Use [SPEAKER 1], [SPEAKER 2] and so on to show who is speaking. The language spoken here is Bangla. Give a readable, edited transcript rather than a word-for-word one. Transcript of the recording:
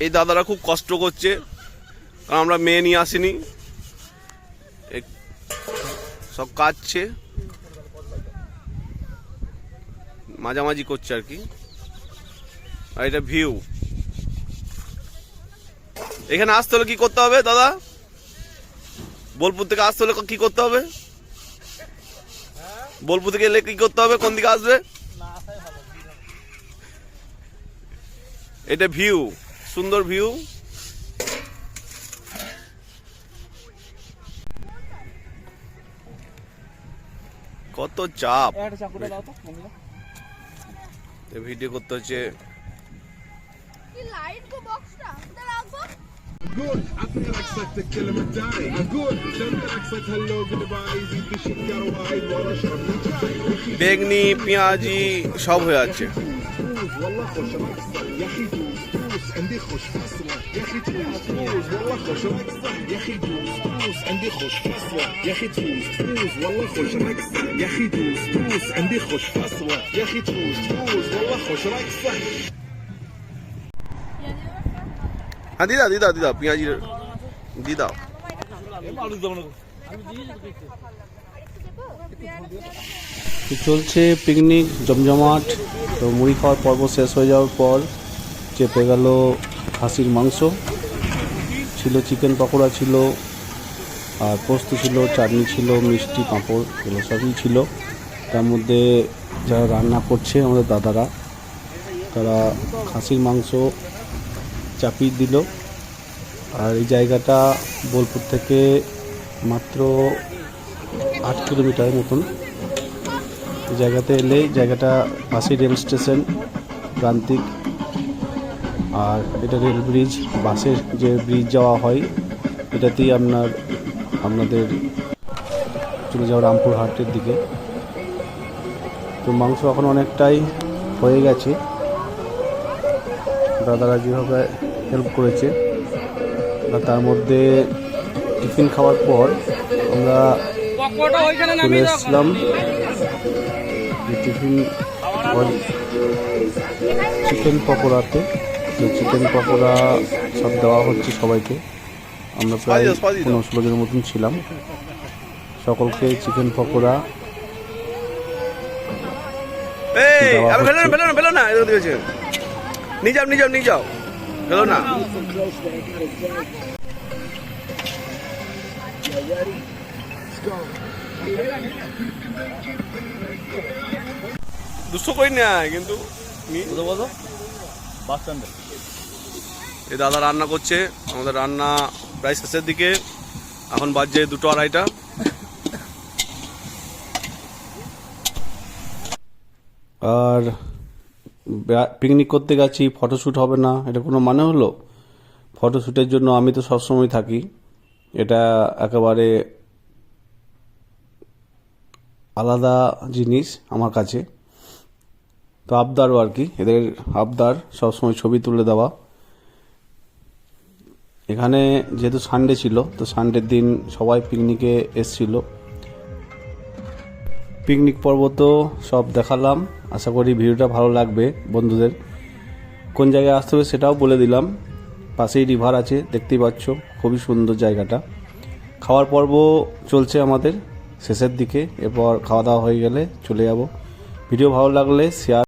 [SPEAKER 1] এই দাদারা খুব কষ্ট করছে, কারণ আমরা মেয়ে নিয়ে আসিনি, সব কাটছে, মাঝামাঝি করছে আর কি। আর এটা ভিউ। এখানে আসতে হলে কি করতে হবে দাদা? বোলপুর থেকে আসতে হলে কি করতে হবে? বোলপুর থেকে এলে কি করতে হবে? কোন দিকে আসবে? এটা ভিউ, সুন্দর ভিউ। কত চাপ, ভিডিও করতে হচ্ছে।
[SPEAKER 2] اقول عطني رقصتك كلمة داعي اقول شمت رقصة هاللو قلباي يزيد بالشكر وايد والله شرب من جاي
[SPEAKER 1] বেগনি পেঁয়াজি সব হয়ে আছে।
[SPEAKER 2] والله خوش رقصة يا اخي دوس عندي خوش فصلة يا اخي دوس والله خوش رقصة يا اخي دوس عندي خوش فصلة يا اخي دوس والله خوش رقصة يا اخي دوس عندي خوش فصلة يا اخي دوس والله خوش رقصة।
[SPEAKER 1] হ্যাঁ দিদা দিদা দিদা পেঁয়াজি দিদা। চলছে পিকনিক জমজমাট। তো মুড়ি খাওয়ার পর্ব শেষ হয়ে যাওয়ার পর চেপে গেল খাসির মাংস, ছিল চিকেন পকোড়া ছিল, আর পোস্ত ছিল, চাটনি ছিল, মিষ্টি পাঁপড়, এগুলো সবই ছিল। তার মধ্যে যারা রান্না করছে আমাদের দাদারা, তারা খাসির মাংস চাপিয়ে দিল। আর এই জায়গাটা বোলপুর থেকে মাত্র 8 কিলোমিটার মতন। এই জায়গাতে এলে, জায়গাটা পাশে রেল স্টেশন প্রান্তিক, আর এটা রেল ব্রিজ, বাসের যে ব্রিজ যাওয়া হয় এটাতেই আপনাদের চলে যাওয়া রামপুরহাটের দিকে। তো মাংস এখন অনেকটাই হয়ে গেছে, দাদারা যেভাবে হেল্প করেছে। তার মধ্যে টিফিন খাওয়ার পর আমরা চলে এসেছিলাম টিফিন চিকেন পকোড়াতে। তো চিকেন পকোড়া সব দেওয়া হচ্ছে সবাইকে। আমরা প্রায় 15-16 জনের মতন ছিলাম। সকলকে চিকেন পকোড়া নিয়ে যাও হলো না। দুশো করি না কিন্তু এই দাদা রান্না করছে। আমাদের রান্না প্রায় শেষের দিকে, এখন বাজছে 2:30। আর পিকনিক করতে গেছি, ফটোশ্যুট হবে না, এটা কোনো মানে হলো? ফটোশ্যুটের জন্য আমি তো সবসময় থাকি, এটা একেবারে আলাদা জিনিস আমার কাছে। তো আবদারও আর কি, এদের আবদার সবসময় ছবি তুলে দেওয়া। এখানে যেহেতু সানডে ছিল, তো সানডের দিন সবাই পিকনিকে এসছিল। পিকনিক পর্ব তো সব দেখালাম, আশা করি ভিডিওটা ভালো লাগবে বন্ধুদের। কোন জায়গায় আসতে হবে সেটাও বলে দিলাম। পাশেই রিভার আছে, দেখতেই পাচ্ছ, খুবই সুন্দর জায়গাটা। খাওয়ার পর্ব চলছে আমাদের শেষের দিকে, এরপর খাওয়া দাওয়া হয়ে গেলে চলে যাব। ভিডিও ভালো লাগলে শেয়ার